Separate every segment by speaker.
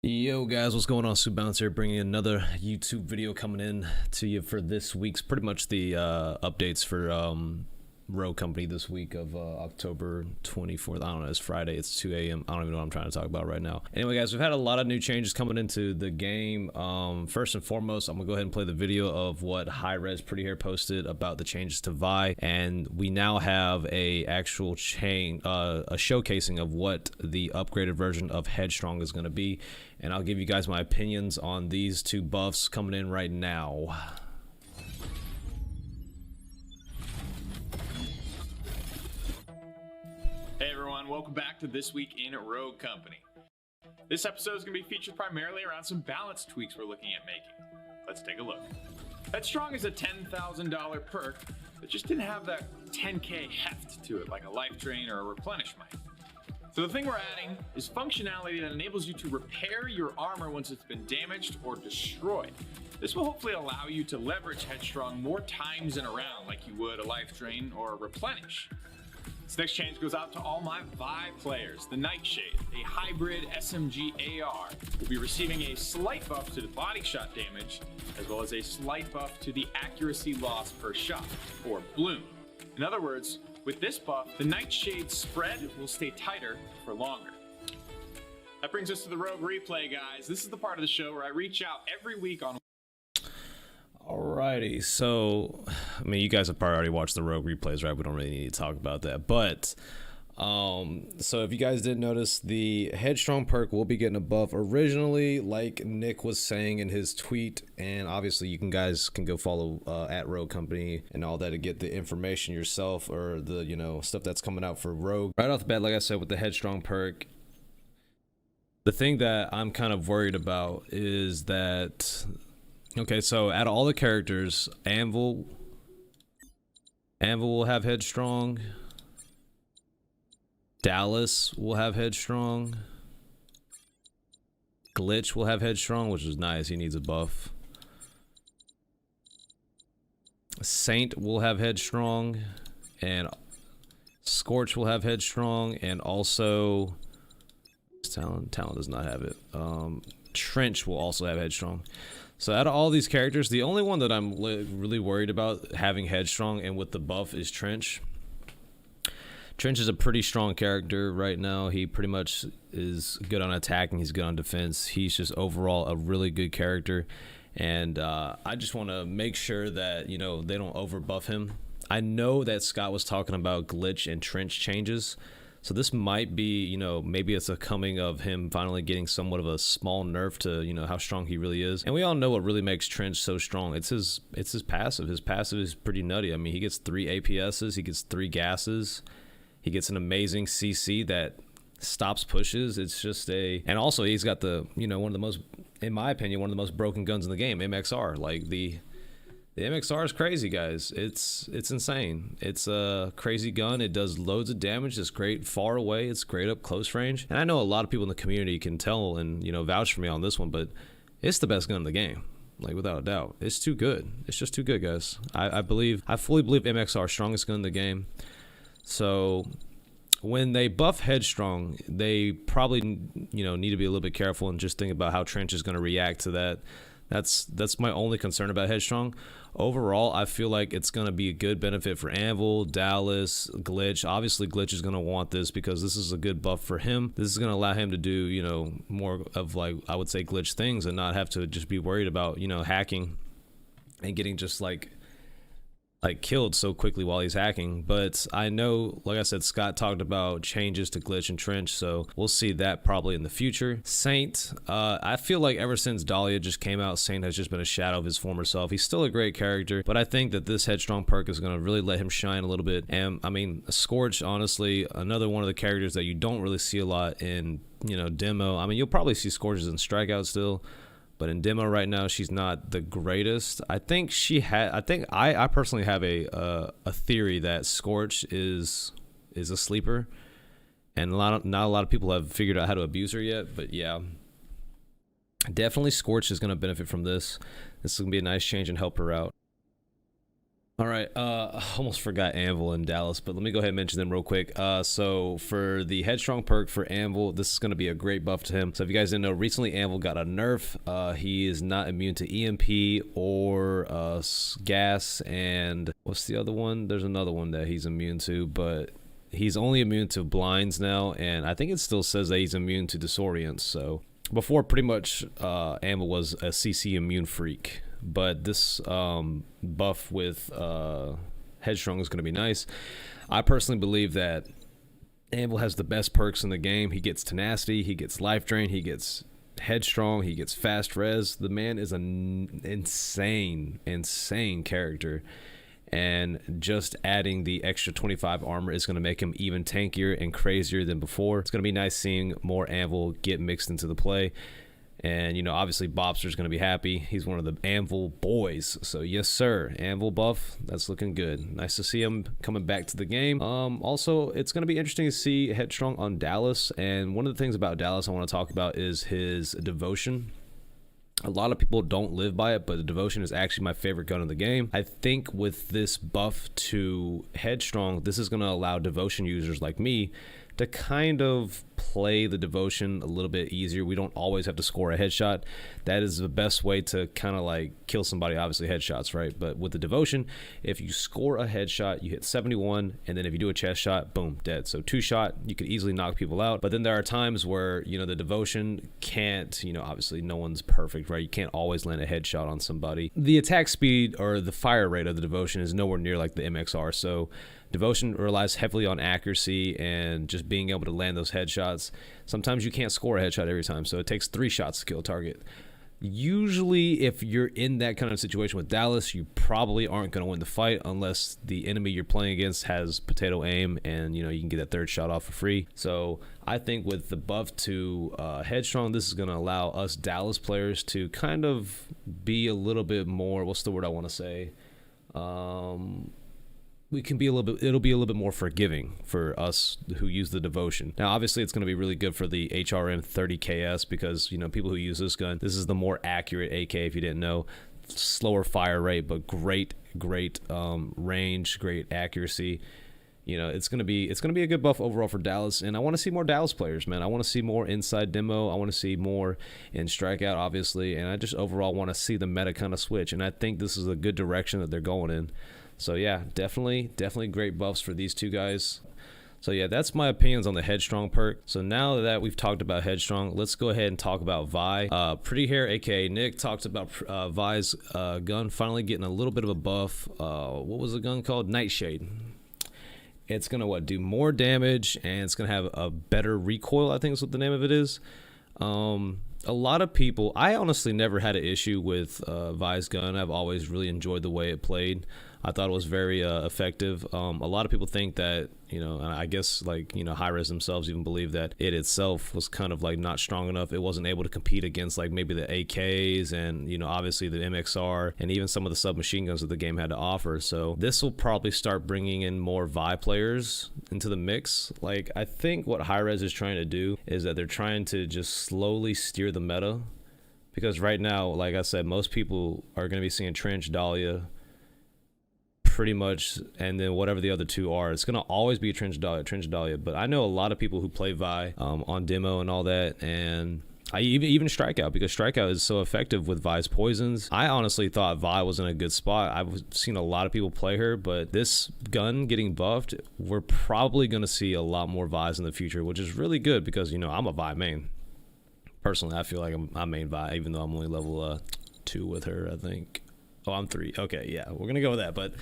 Speaker 1: Yo guys, what's going on? Sue Bounce here, bringing another YouTube video coming in to you for this week's pretty much the updates for Rogue Company this week of October 24th. I don't know, it's Friday, it's 2 a.m. I don't even know what I'm trying to talk about right now. Anyway guys, we've had a lot of new changes coming into the game. First and foremost, I'm gonna go ahead and play the video of what High Res Pretty Hair posted about the changes to Vi, and we now have a actual a showcasing of what the upgraded version of Headstrong is gonna be, and I'll give you guys my opinions on these two buffs coming in right now.
Speaker 2: Hey everyone, welcome back to This Week in Rogue Company. This episode is going to be featured primarily around some balance tweaks we're looking at making. Let's take a look. Headstrong is a $10,000 perk that just didn't have that 10k heft to it like a life drain or a replenish might. So the thing we're adding is functionality that enables you to repair your armor once it's been damaged or destroyed. This will hopefully allow you to leverage Headstrong more times in a round like you would a life drain or a replenish. This next change goes out to all my Vi players. The Nightshade, a hybrid SMG AR, will be receiving a slight buff to the body shot damage, as well as a slight buff to the accuracy loss per shot, or bloom. In other words, with this buff, the Nightshade spread will stay tighter for longer. That brings us to the Rogue Replay, guys. This is the part of the show where I reach out every week on...
Speaker 1: Alrighty, so I mean, you guys have probably already watched the Rogue replays, right? We don't really need to talk about that, but so if you guys didn't notice, the Headstrong perk will be getting a buff originally, like Nick was saying in his tweet, and obviously you guys can go follow at Rogue Company and all that to get the information yourself, or the stuff that's coming out for Rogue. Right off the bat, like I said, with the Headstrong perk, the thing that I'm kind of worried about is that, okay, so out of all the characters, Anvil will have Headstrong. Dallas will have Headstrong. Glitch will have Headstrong, which is nice. He needs a buff. Saint will have Headstrong, and Scorch will have Headstrong, and also Talon does not have it. Trench will also have Headstrong. So out of all these characters, the only one that I'm really worried about having Headstrong and with the buff is Trench. Trench is a pretty strong character right now. He pretty much is good on attacking. He's good on defense. He's just overall a really good character. And I just want to make sure that, they don't over buff him. I know that Scott was talking about Glitch and Trench changes. So this might be, maybe it's a coming of him finally getting somewhat of a small nerf to, how strong he really is. And we all know what really makes Trench so strong. It's his passive. His passive is pretty nutty. I mean, he gets 3 APSs, he gets 3 gases, he gets an amazing CC that stops pushes. It's just and also he's got the, one of the most, in my opinion, one of the most broken guns in the game, MXR. Like the MXR is crazy, guys. It's insane. It's a crazy gun. It does loads of damage. It's great far away. It's great up close range. And I know a lot of people in the community can tell and, vouch for me on this one, but it's the best gun in the game. Like, without a doubt. It's too good. It's just too good, guys. I fully believe MXR strongest gun in the game. So when they buff Headstrong, they probably, need to be a little bit careful and just think about how Trench is going to react to that. That's my only concern about Headstrong. Overall, I feel like it's going to be a good benefit for Anvil, Dallas, Glitch. Obviously, Glitch is going to want this because this is a good buff for him. This is going to allow him to do, more of, like, I would say, Glitch things and not have to just be worried about, hacking and getting just like killed so quickly while he's hacking. But I know, like I said, Scott talked about changes to Glitch and Trench, so we'll see that probably in the future. Saint, I feel like ever since Dahlia just came out, Saint has just been a shadow of his former self. He's still a great character, but I think that this Headstrong perk is going to really let him shine a little bit. And I mean, Scorch, honestly, another one of the characters that you don't really see a lot in, demo. I mean, you'll probably see Scorches in Strikeout still, but in demo right now, she's not the greatest. I think I personally have a theory that Scorch is a sleeper, and not a lot of people have figured out how to abuse her yet. But yeah, definitely Scorch is going to benefit from this. This is going to be a nice change and help her out. All right, I almost forgot Anvil and Dallas, but let me go ahead and mention them real quick. So for the Headstrong perk for Anvil, this is going to be a great buff to him. So if you guys didn't know, recently Anvil got a nerf. He is not immune to EMP or gas, and what's the other one? There's another one that he's immune to, but he's only immune to blinds now, and I think it still says that he's immune to disorients. So before, pretty much Anvil was a CC immune freak. But this buff with Headstrong is going to be nice. I personally believe that Anvil has the best perks in the game. He gets tenacity, he gets life drain, he gets Headstrong, he gets fast res. The man is an insane character. And just adding the extra 25 armor is going to make him even tankier and crazier than before. It's going to be nice seeing more Anvil get mixed into the play. And, you know, obviously Bobster's going to be happy. He's one of the Anvil boys. So, yes, sir. Anvil buff. That's looking good. Nice to see him coming back to the game. Also, it's going to be interesting to see Headstrong on Dallas. And one of the things about Dallas I want to talk about is his devotion. A lot of people don't live by it, but the devotion is actually my favorite gun in the game. I think with this buff to Headstrong, this is going to allow devotion users like me to kind of play the devotion a little bit easier. We don't always have to score a headshot. That is the best way to kind of like kill somebody, obviously headshots, right? But with the devotion, if you score a headshot, you hit 71, and then if you do a chest shot, boom, dead. So 2-shot, you could easily knock people out. But then there are times where, you know, the devotion can't, you know, obviously no one's perfect, right? You can't always land a headshot on somebody. The attack speed or the fire rate of the devotion is nowhere near like the MXR. So devotion relies heavily on accuracy and just being able to land those headshots. Sometimes you can't score a headshot every time, so it takes 3 shots to kill a target. Usually, if you're in that kind of situation with Dallas, you probably aren't going to win the fight unless the enemy you're playing against has potato aim and, you know, you can get that 3rd shot off for free. So I think with the buff to Headstrong, this is going to allow us Dallas players to kind of be a little bit more, what's the word I want to say? We can be a little bit, it'll be a little bit more forgiving for us who use the devotion. Now, obviously, it's going to be really good for the HRM 30KS because, you know, people who use this gun, this is the more accurate AK if you didn't know. Slower fire rate, but great range, great accuracy. You know, it's gonna be a good buff overall for Dallas, and I want to see more Dallas players, man. I want to see more inside demo. I want to see more in strikeout, obviously, and I just overall want to see the meta kind of switch. And I think this is a good direction that they're going in. So yeah, definitely great buffs for these two guys. So yeah, that's my opinions on the Headstrong perk. So now that we've talked about Headstrong, let's go ahead and talk about Vy. Pretty Hair, aka Nick, talked about Vy's gun finally getting a little bit of a buff. What was the gun called? Nightshade. It's gonna do more damage, and it's gonna have a better recoil, I think is what the name of it is. A lot of people, I honestly never had an issue with Vy's gun. I've always really enjoyed the way it played. I thought it was very effective. A lot of people think that, you know, and I guess like, you know, Hi-Rez themselves even believe that it itself was kind of like not strong enough. It wasn't able to compete against like maybe the AKs and, you know, obviously the MXR and even some of the submachine guns that the game had to offer. So this will probably start bringing in more Vy players into the mix. Like, I think what Hi-Rez is trying to do is that they're trying to just slowly steer the meta, because right now, like I said, most people are going to be seeing Trench, Dahlia, pretty much, and then whatever the other two are. It's gonna always be Trench Dahlia, but I know a lot of people who play Vy on demo and all that, and I even Strikeout, because Strikeout is so effective with Vy's poisons. I honestly thought Vy was in a good spot. I've seen a lot of people play her, but this gun getting buffed, we're probably gonna see a lot more Vys in the future, which is really good because, you know, I'm a Vy main. Personally, I feel like I'm main Vy, even though I'm only level 2 with her, I think. Oh, I'm 3. Okay, yeah, we're gonna go with that. But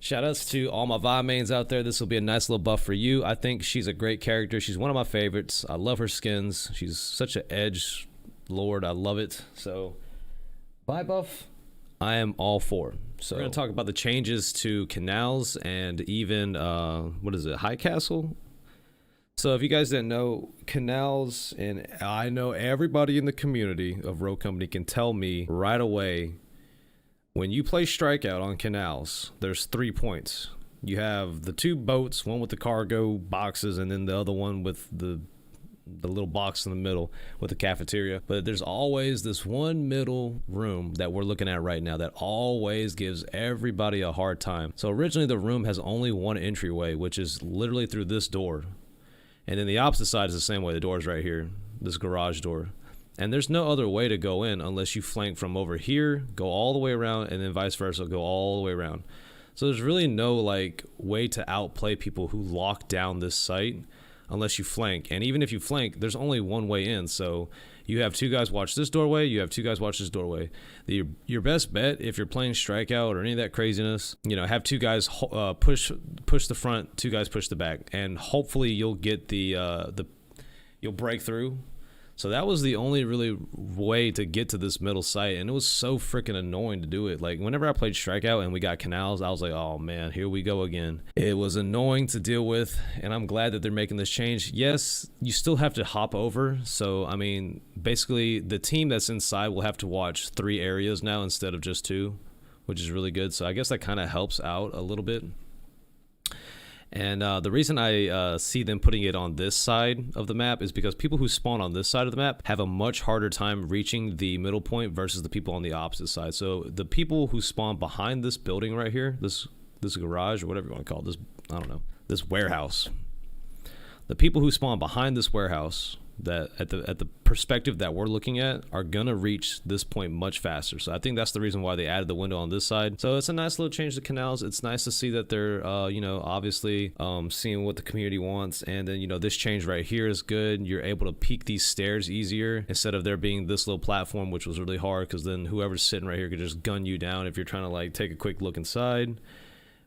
Speaker 1: shout outs to all my Vy mains out there. This will be a nice little buff for you. I think she's a great character. She's one of my favorites. I love her skins. She's such an edge lord. I love it. So Vy buff, I am all for. So we're gonna talk about the changes to canals and even what is it, High Castle. So if you guys didn't know, canals, and I know everybody in the community of Rogue Company can tell me right away, when you play Strikeout on canals, there's 3 points. You have the 2 boats, one with the cargo boxes, and then the other one with the the little box in the middle with the cafeteria. But there's always this one middle room that we're looking at right now that always gives everybody a hard time. So originally the room has only one entryway, which is literally through this door. And then the opposite side is the same way. The door is right here, this garage door. And there's no other way to go in unless you flank from over here, go all the way around, and then vice versa, go all the way around. So there's really no like way to outplay people who lock down this site unless you flank. And even if you flank, there's only one way in. So you have two guys watch this doorway, you have two guys watch this doorway. Your best bet, if you're playing strikeout or any of that craziness, you know, have two guys push the front, two guys push the back, and hopefully you'll get you'll break through. So that was the only really way to get to this middle site, and it was so freaking annoying to do it. Like, whenever I played strikeout and we got canals, I was like, oh man, here we go again. It was annoying to deal with, and I'm glad that they're making this change. Yes, you still have to hop over. So, I mean, basically, the team that's inside will have to watch 3 areas now instead of just 2, which is really good. So I guess that kind of helps out a little bit. And the reason I see them putting it on this side of the map is because people who spawn on this side of the map have a much harder time reaching the middle point versus the people on the opposite side. So the people who spawn behind this building right here, this garage or whatever you want to call it, this, I don't know, this warehouse. The people who spawn behind this warehouse, that at the perspective that we're looking at, are gonna reach this point much faster. So I think that's the reason why they added the window on this side. So it's a nice little change to canals. It's nice to see that they're you know, obviously seeing what the community wants. And then, you know, this change right here is good. You're able to peek these stairs easier instead of there being this little platform, which was really hard because then whoever's sitting right here could just gun you down if you're trying to like take a quick look inside.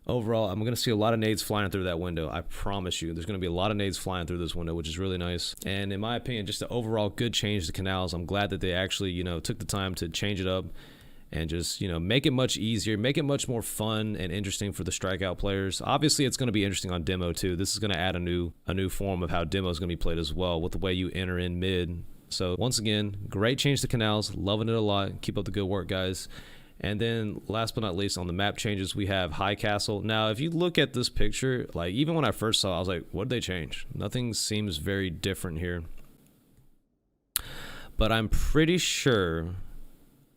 Speaker 1: Overall, I'm going to see a lot of nades flying through that window. I promise you, there's going to be a lot of nades flying through this window, which is really nice. And in my opinion, just an overall good change to canals. I'm glad that they actually, you know, took the time to change it up and just, you know, make it much easier, make it much more fun and interesting for the strikeout players. Obviously, it's going to be interesting on demo too. This is going to add a new form of how demo is going to be played as well, with the way you enter in mid. So once again, great change to canals. Loving it a lot. Keep up the good work, guys. And then last but not least, on the map changes, we have High Castle. Now, if you look at this picture, like even when I first saw it, I was like, what did they change? Nothing seems very different here. But I'm pretty sure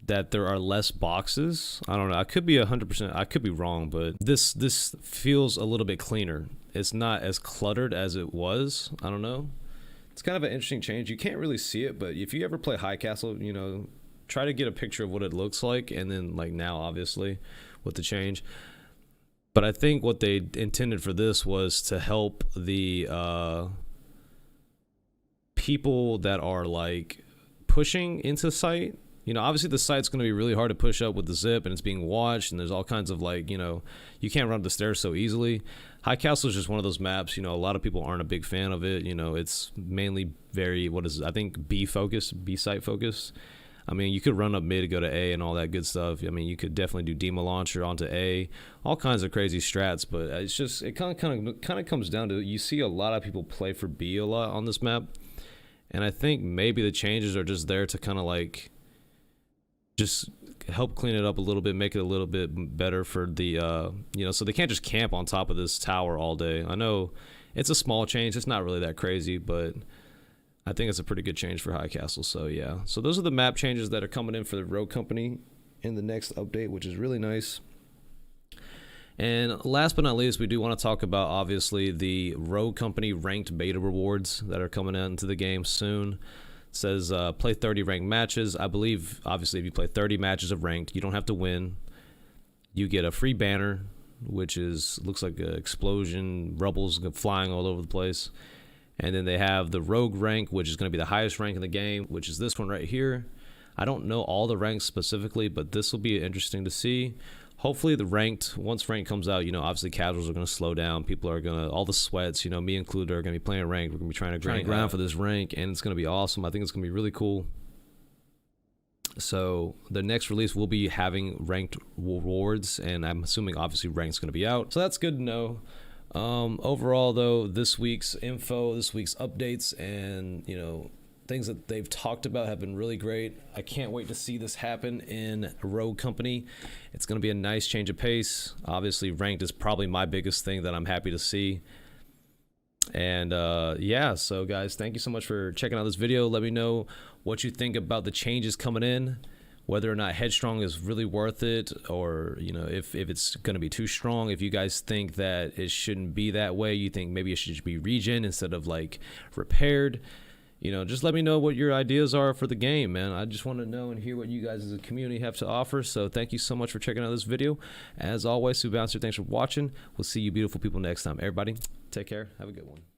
Speaker 1: that there are less boxes. I don't know. I could be 100%. I could be wrong, but this feels a little bit cleaner. It's not as cluttered as it was. I don't know. It's kind of an interesting change. You can't really see it, but if you ever play High Castle, you know, try to get a picture of what it looks like, and then like now obviously with the change. But I think what they intended for this was to help the people that are like pushing into site. You know, obviously the site's going to be really hard to push up with the zip, and it's being watched, and there's all kinds of like, you know, you can't run up the stairs so easily. High Castle is just one of those maps, you know, a lot of people aren't a big fan of it. You know, it's mainly very, I think B site focused. I mean, you could run up mid to go to A and all that good stuff. I mean, you could definitely do Demo Launcher onto A, all kinds of crazy strats. But it's just, it kind of comes down to, you see a lot of people play for B a lot on this map, and I think maybe the changes are just there to kind of like just help clean it up a little bit, make it a little bit better for the you know, so they can't just camp on top of this tower all day. I know it's a small change, it's not really that crazy, but I think it's a pretty good change for High Castle. So yeah, so those are the map changes that are coming in for the Rogue Company in the next update, which is really nice. And last but not least, we do want to talk about obviously the Rogue Company ranked beta rewards that are coming out into the game soon. It says play 30 ranked matches. I believe obviously if you play 30 matches of ranked, you don't have to win. You get a free banner, which looks like an explosion, rubbles flying all over the place. And then they have the Rogue rank, which is going to be the highest rank in the game, which is this one right here. I don't know all the ranks specifically, but this will be interesting to see. Hopefully the ranked, once ranked comes out, you know, obviously casuals are going to slow down. People are going to, all the sweats, you know, me included, are going to be playing ranked. We're going to be trying to grind for this rank, and it's going to be awesome. I think it's going to be really cool. So the next release will be having ranked rewards, and I'm assuming obviously rank's going to be out. So that's good to know. Overall though, this week's info, this week's updates, and you know, things that they've talked about have been really great. I can't wait to see this happen in Rogue Company. It's going to be a nice change of pace. Obviously ranked is probably my biggest thing that I'm happy to see. And yeah, so guys, thank you so much for checking out this video. Let me know what you think about the changes coming in, whether or not Headstrong is really worth it, or you know, if it's going to be too strong. If you guys think that it shouldn't be that way, you think maybe it should be regen instead of like repaired, you know, just let me know what your ideas are for the game, man. I just want to know and hear what you guys as a community have to offer. So thank you so much for checking out this video. As always, Sue Bouncer, thanks for watching. We'll see you beautiful people next time. Everybody, take care. Have a good one.